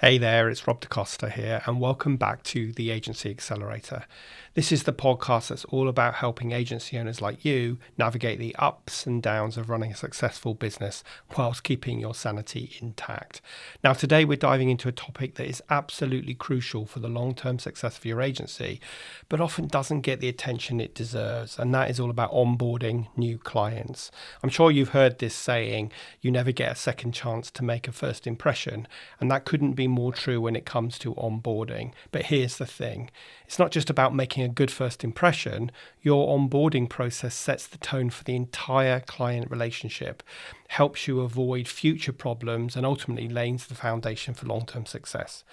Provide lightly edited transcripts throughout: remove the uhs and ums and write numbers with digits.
Hey there, it's Rob DaCosta here, and welcome back to the Agency Accelerator. This is the podcast that's all about helping agency owners like you navigate the ups and downs of running a successful business whilst keeping your sanity intact. Now, today we're diving into a topic that is absolutely crucial for the long-term success of your agency, but often doesn't get the attention it deserves, and that is all about onboarding new clients. I'm sure you've heard this saying, you never get a second chance to make a first impression, and that couldn't be more true when it comes to onboarding. But here's the thing. It's not just about making a good first impression. Your onboarding process sets the tone for the entire client relationship, helps you avoid future problems, and ultimately lays the foundation for long-term success.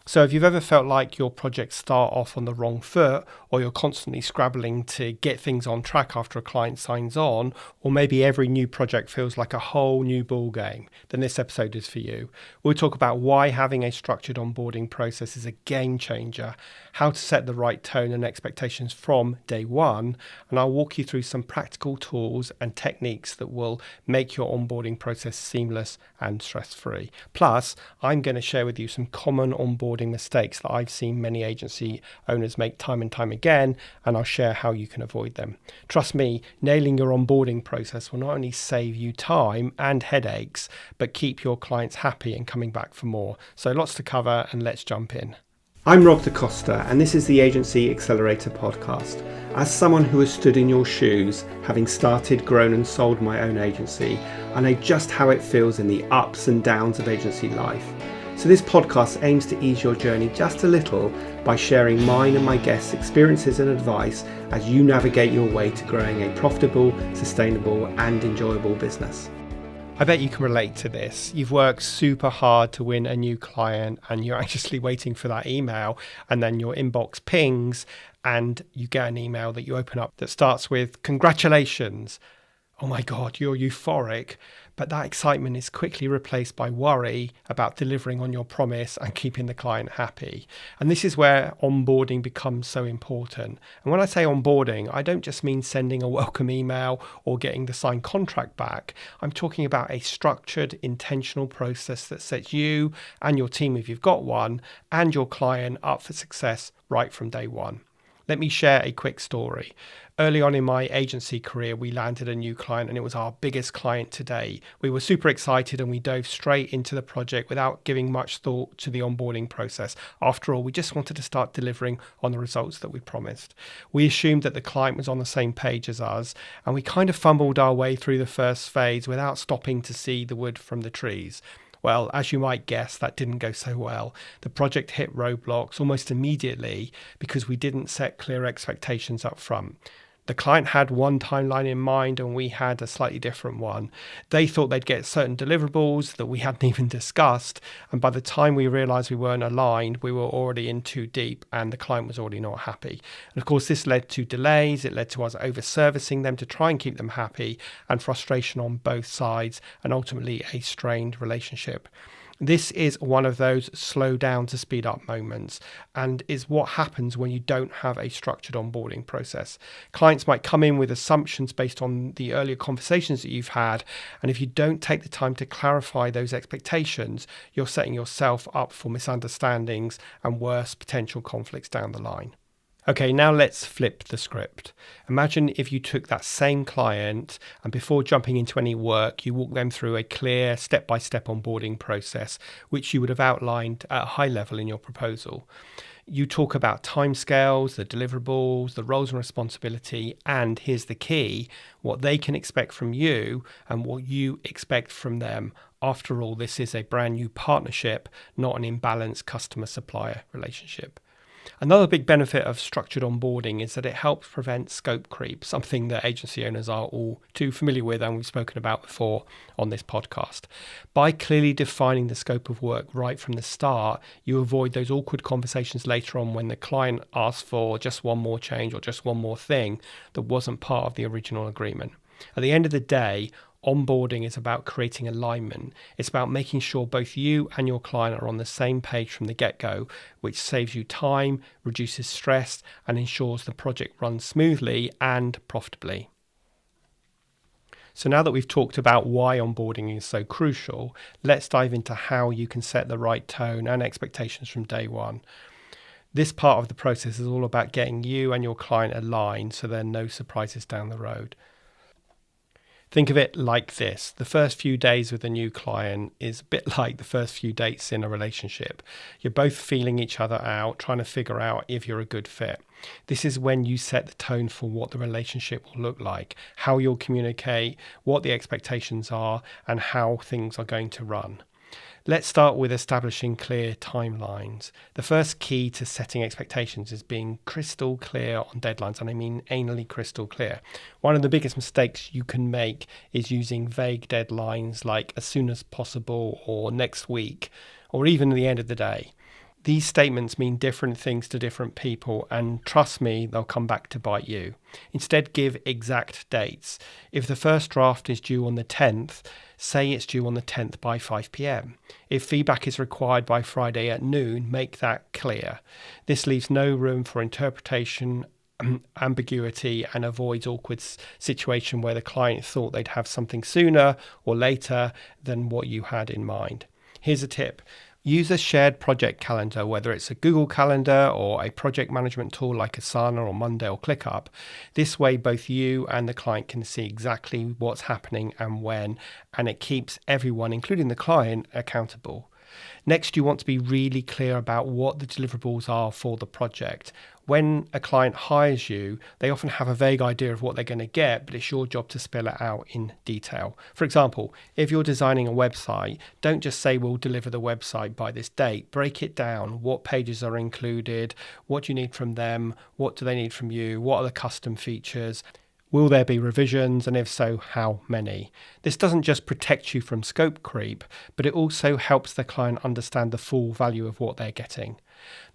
So if you've ever felt like your projects start off on the wrong foot, or you're constantly scrabbling to get things on track after a client signs on, or maybe every new project feels like a whole new ball game, then this episode is for you. We'll talk about why having a structured onboarding process is a game changer, how to set the right tone and expectations from day one, and I'll walk you through some practical tools and techniques that will make your onboarding process seamless and stress-free. Plus, I'm going to share with you some common onboarding mistakes that I've seen many agency owners make time and time again, and I'll share how you can avoid them. Trust me, nailing your onboarding process will not only save you time and headaches, but keep your clients happy and coming back for more. So lots to cover, and let's jump in. I'm Rob DaCosta, and this is the Agency Accelerator podcast. As someone who has stood in your shoes, having started, grown and sold my own agency, I know just how it feels in the ups and downs of agency life. So this podcast aims to ease your journey just a little by sharing mine and my guests' experiences and advice as you navigate your way to growing a profitable, sustainable and enjoyable business. I bet you can relate to this. You've worked super hard to win a new client and you're anxiously waiting for that email, and then your inbox pings and you get an email that you open up that starts with "Congratulations." Oh my God, you're euphoric. But that excitement is quickly replaced by worry about delivering on your promise and keeping the client happy. And this is where onboarding becomes so important. And when I say onboarding, I don't just mean sending a welcome email or getting the signed contract back. I'm talking about a structured, intentional process that sets you and your team, if you've got one, and your client up for success right from day one. Let me share a quick story. Early on in my agency career, we landed a new client and it was our biggest client to date. We were super excited and we dove straight into the project without giving much thought to the onboarding process. After all, we just wanted to start delivering on the results that we promised. We assumed that the client was on the same page as us, and we kind of fumbled our way through the first phase without stopping to see the wood from the trees. Well, as you might guess, that didn't go so well. The project hit roadblocks almost immediately because we didn't set clear expectations up front. The client had one timeline in mind and we had a slightly different one. They thought they'd get certain deliverables that we hadn't even discussed, and by the time we realized we weren't aligned, we were already in too deep and the client was already not happy. And of course, this led to delays. It led to us over-servicing them to try and keep them happy, and frustration on both sides, and ultimately a strained relationship. This is one of those slow down to speed up moments, and is what happens when you don't have a structured onboarding process. Clients might come in with assumptions based on the earlier conversations that you've had, and if you don't take the time to clarify those expectations, you're setting yourself up for misunderstandings and worse potential conflicts down the line. Okay, now let's flip the script. Imagine if you took that same client and before jumping into any work, you walk them through a clear step-by-step onboarding process, which you would have outlined at a high level in your proposal. You talk about timescales, the deliverables, the roles and responsibility, and here's the key, what they can expect from you and what you expect from them. After all, this is a brand new partnership, not an imbalanced customer-supplier relationship. Another big benefit of structured onboarding is that it helps prevent scope creep, something that agency owners are all too familiar with and we've spoken about before on this podcast. By clearly defining the scope of work right from the start, you avoid those awkward conversations later on when the client asks for just one more change or just one more thing that wasn't part of the original agreement. At the end of the day, onboarding is about creating alignment. It's about making sure both you and your client are on the same page from the get-go, which saves you time, reduces stress, and ensures the project runs smoothly and profitably. So now that we've talked about why onboarding is so crucial, let's dive into how you can set the right tone and expectations from day one. This part of the process is all about getting you and your client aligned so there are no surprises down the road. Think of it like this. The first few days with a new client is a bit like the first few dates in a relationship. You're both feeling each other out, trying to figure out if you're a good fit. This is when you set the tone for what the relationship will look like, how you'll communicate, what the expectations are, and how things are going to run. Let's start with establishing clear timelines. The first key to setting expectations is being crystal clear on deadlines, and I mean anally crystal clear. One of the biggest mistakes you can make is using vague deadlines like as soon as possible or next week or even the end of the day. These statements mean different things to different people, and trust me, they'll come back to bite you. Instead, give exact dates. If the first draft is due on the 10th, say it's due on the 10th by 5 p.m. If feedback is required by Friday at noon, make that clear. This leaves no room for interpretation, ambiguity, and avoids awkward situation where the client thought they'd have something sooner or later than what you had in mind. Here's a tip. Use a shared project calendar, whether it's a Google Calendar or a project management tool like Asana or Monday or ClickUp. This way, both you and the client can see exactly what's happening and when, and it keeps everyone, including the client, accountable. Next, you want to be really clear about what the deliverables are for the project. When a client hires you, they often have a vague idea of what they're going to get, but it's your job to spell it out in detail. For example, if you're designing a website, don't just say we'll deliver the website by this date. Break it down. What pages are included? What do you need from them? What do they need from you? What are the custom features? Will there be revisions, and if so, how many? This doesn't just protect you from scope creep, but it also helps the client understand the full value of what they're getting.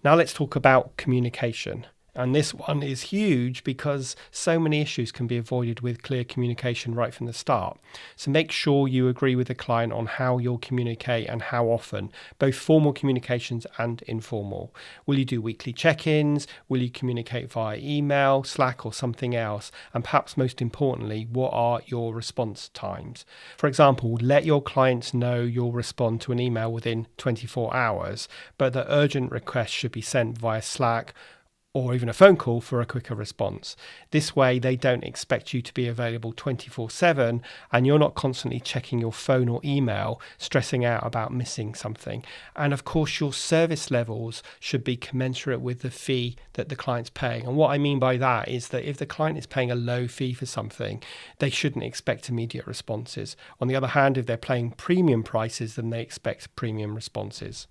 Now let's talk about communication. And this one is huge because so many issues can be avoided with clear communication right from the start. So make sure you agree with the client on how you'll communicate and how often, both formal communications and informal. Will you do weekly check-ins? Will you communicate via email, Slack, or something else? And perhaps most importantly, what are your response times? For example, let your clients know you'll respond to an email within 24 hours, but the urgent request should be sent via Slack or even a phone call for a quicker response. This way, they don't expect you to be available 24/7, and you're not constantly checking your phone or email, stressing out about missing something. And of course, your service levels should be commensurate with the fee that the client's paying. And what I mean by that is that if the client is paying a low fee for something, they shouldn't expect immediate responses. On the other hand, if they're paying premium prices, then they expect premium responses.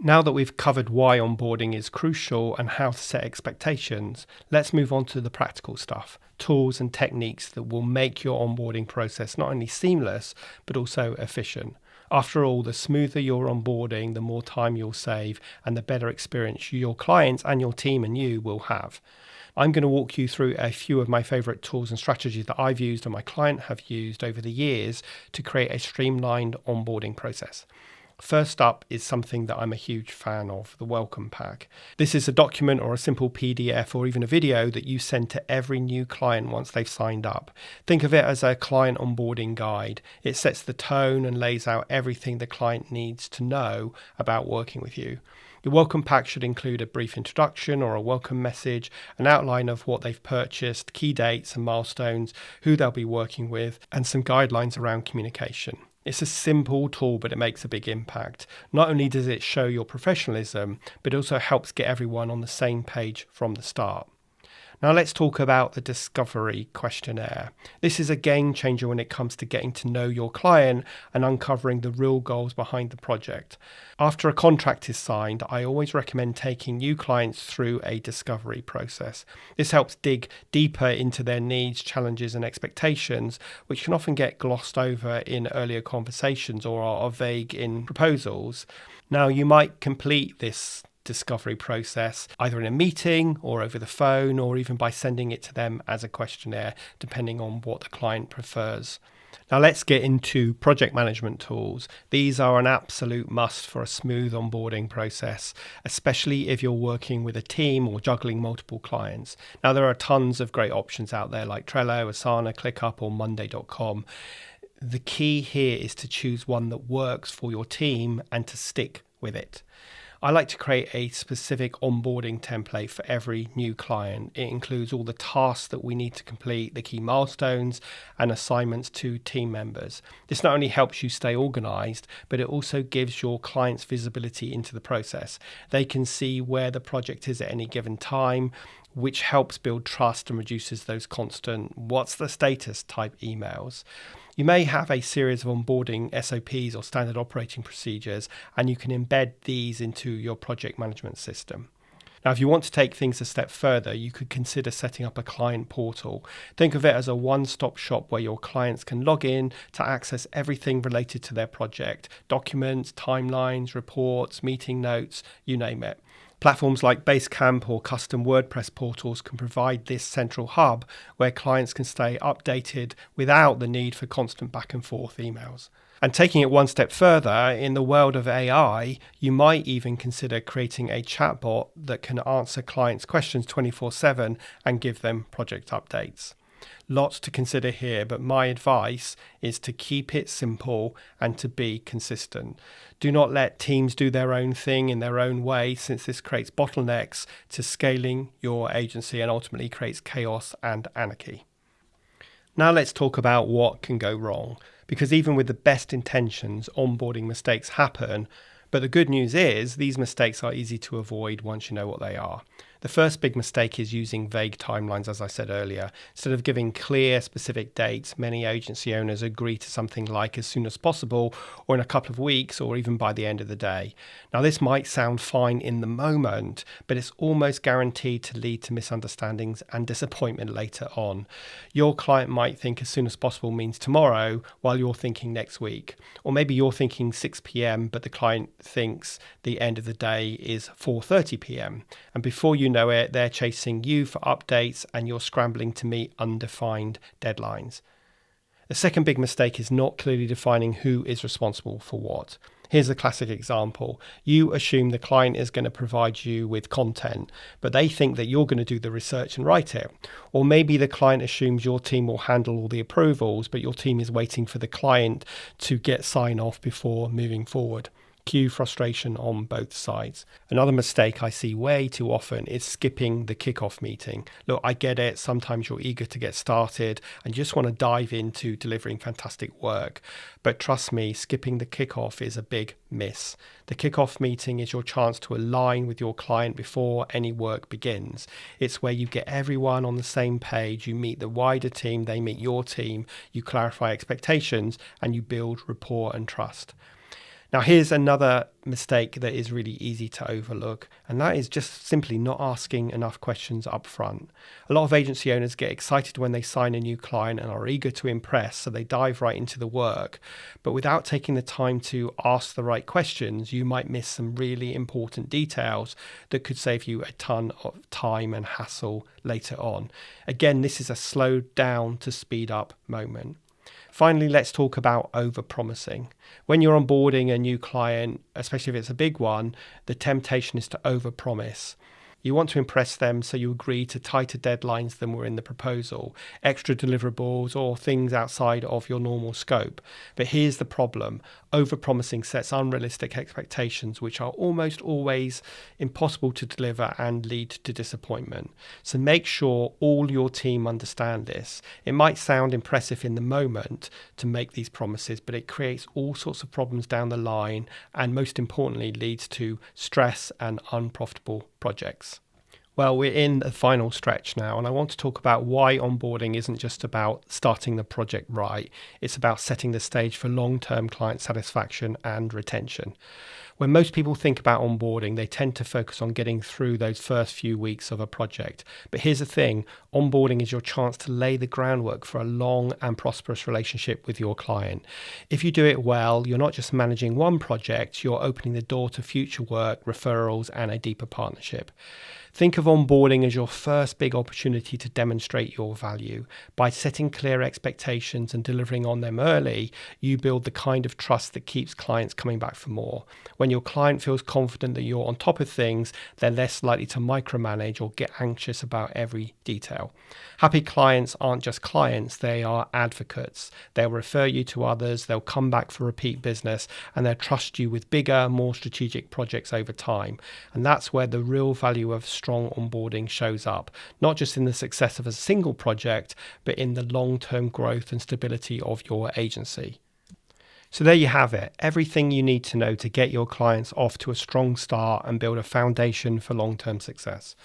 Now that we've covered why onboarding is crucial and how to set expectations, let's move on to the practical stuff, tools and techniques that will make your onboarding process not only seamless, but also efficient. After all, the smoother your onboarding, the more time you'll save and the better experience your clients and your team and you will have. I'm going to walk you through a few of my favorite tools and strategies that I've used and my client have used over the years to create a streamlined onboarding process. First up is something that I'm a huge fan of, the welcome pack. This is a document or a simple PDF or even a video that you send to every new client once they've signed up. Think of it as a client onboarding guide. It sets the tone and lays out everything the client needs to know about working with you. Your welcome pack should include a brief introduction or a welcome message, an outline of what they've purchased, key dates and milestones, who they'll be working with, and some guidelines around communication. It's a simple tool, but it makes a big impact. Not only does it show your professionalism, but it also helps get everyone on the same page from the start. Now let's talk about the discovery questionnaire. This is a game changer when it comes to getting to know your client and uncovering the real goals behind the project. After a contract is signed, I always recommend taking new clients through a discovery process. This helps dig deeper into their needs, challenges, and expectations, which can often get glossed over in earlier conversations or are vague in proposals. Now, you might complete this discovery process either in a meeting or over the phone or even by sending it to them as a questionnaire, depending on what the client prefers. Now let's get into project management tools. These are an absolute must for a smooth onboarding process, especially if you're working with a team or juggling multiple clients. Now there are tons of great options out there like Trello, Asana, ClickUp or Monday.com. The key here is to choose one that works for your team and to stick with it. I like to create a specific onboarding template for every new client. It includes all the tasks that we need to complete, the key milestones and assignments to team members. This not only helps you stay organized, but it also gives your clients visibility into the process. They can see where the project is at any given time, which helps build trust and reduces those constant "what's the status" type emails. You may have a series of onboarding SOPs or standard operating procedures, and you can embed these into your project management system. Now, if you want to take things a step further, you could consider setting up a client portal. Think of it as a one-stop shop where your clients can log in to access everything related to their project: documents, timelines, reports, meeting notes, you name it. Platforms like Basecamp or custom WordPress portals can provide this central hub where clients can stay updated without the need for constant back and forth emails. And taking it one step further, in the world of AI, you might even consider creating a chatbot that can answer clients' questions 24/7 and give them project updates. Lots to consider here, but my advice is to keep it simple and to be consistent. Do not let teams do their own thing in their own way, since this creates bottlenecks to scaling your agency and ultimately creates chaos and anarchy. Now let's talk about what can go wrong, because even with the best intentions, onboarding mistakes happen. But the good news is these mistakes are easy to avoid once you know what they are. The first big mistake is using vague timelines, as I said earlier. Instead of giving clear, specific dates, many agency owners agree to something like as soon as possible, or in a couple of weeks, or even by the end of the day. Now, this might sound fine in the moment, but it's almost guaranteed to lead to misunderstandings and disappointment later on. Your client might think as soon as possible means tomorrow, while you're thinking next week. Or maybe you're thinking 6 p.m., but the client thinks the end of the day is 4:30 p.m. And before you know it, they're chasing you for updates and you're scrambling to meet undefined deadlines. The second big mistake is not clearly defining who is responsible for what. Here's a classic example. You assume the client is going to provide you with content, but they think that you're going to do the research and write it. Or maybe the client assumes your team will handle all the approvals, but your team is waiting for the client to get sign off before moving forward. Cue frustration on both sides. Another mistake I see way too often is skipping the kickoff meeting. Look, I get it. Sometimes you're eager to get started and just want to dive into delivering fantastic work. But trust me, skipping the kickoff is a big miss. The kickoff meeting is your chance to align with your client before any work begins. It's where you get everyone on the same page. You meet the wider team, they meet your team, you clarify expectations, and you build rapport and trust. Now, here's another mistake that is really easy to overlook, and that is just simply not asking enough questions up front. A lot of agency owners get excited when they sign a new client and are eager to impress, so they dive right into the work. But without taking the time to ask the right questions, you might miss some really important details that could save you a ton of time and hassle later on. Again, this is a slow down to speed up moment. Finally, let's talk about over-promising. When you're onboarding a new client, especially if it's a big one, the temptation is to over-promise. You want to impress them, so you agree to tighter deadlines than were in the proposal, extra deliverables, or things outside of your normal scope. But here's the problem. Over-promising sets unrealistic expectations, which are almost always impossible to deliver and lead to disappointment. So make sure all your team understand this. It might sound impressive in the moment to make these promises, but it creates all sorts of problems down the line, and most importantly, leads to stress and unprofitable projects. Well, we're in the final stretch now, and I want to talk about why onboarding isn't just about starting the project right. It's about setting the stage for long-term client satisfaction and retention. When most people think about onboarding, they tend to focus on getting through those first few weeks of a project. But here's the thing, onboarding is your chance to lay the groundwork for a long and prosperous relationship with your client. If you do it well, you're not just managing one project, you're opening the door to future work, referrals, and a deeper partnership. Think of onboarding as your first big opportunity to demonstrate your value. By setting clear expectations and delivering on them early, you build the kind of trust that keeps clients coming back for more. When your client feels confident that you're on top of things, they're less likely to micromanage or get anxious about every detail. Happy clients aren't just clients, they are advocates. They'll refer you to others, they'll come back for repeat business, and they'll trust you with bigger, more strategic projects over time. And that's where the real value of strong onboarding shows up, not just in the success of a single project, but in the long-term growth and stability of your agency. So there you have it, everything you need to know to get your clients off to a strong start and build a foundation for long-term success.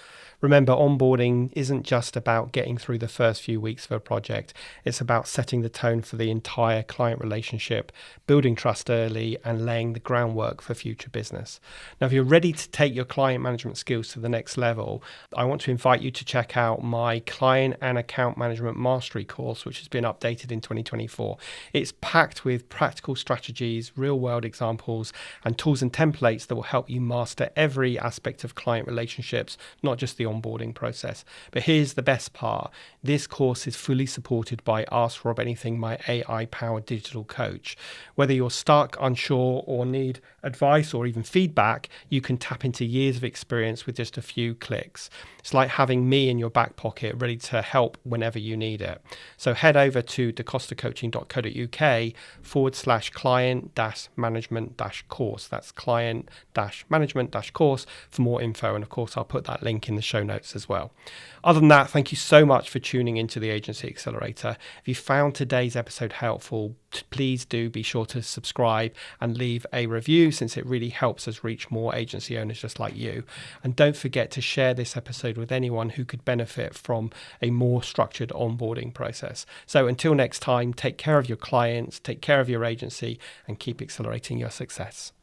Remember, onboarding isn't just about getting through the first few weeks of a project. It's about setting the tone for the entire client relationship, building trust early, and laying the groundwork for future business. Now, if you're ready to take your client management skills to the next level, I want to invite you to check out my Client and Account Management Mastery course, which has been updated in 2024. It's packed with practical strategies, real-world examples, and tools and templates that will help you master every aspect of client relationships, not just the onboarding process. But here's the best part. This course is fully supported by Ask Rob Anything, my AI-powered digital coach. Whether you're stuck, unsure, or need advice or even feedback, you can tap into years of experience with just a few clicks. It's like having me in your back pocket, ready to help whenever you need it. So head over to dacostacoaching.co.uk/client-management-course. That's client-management-course for more info. And of course, I'll put that link in the show notes as well. Other than that, thank you so much for tuning into the Agency Accelerator. If you found today's episode helpful, please do be sure to subscribe and leave a review, since it really helps us reach more agency owners just like you. And don't forget to share this episode with anyone who could benefit from a more structured onboarding process. So until next time, take care of your clients, take care of your agency, and keep accelerating your success.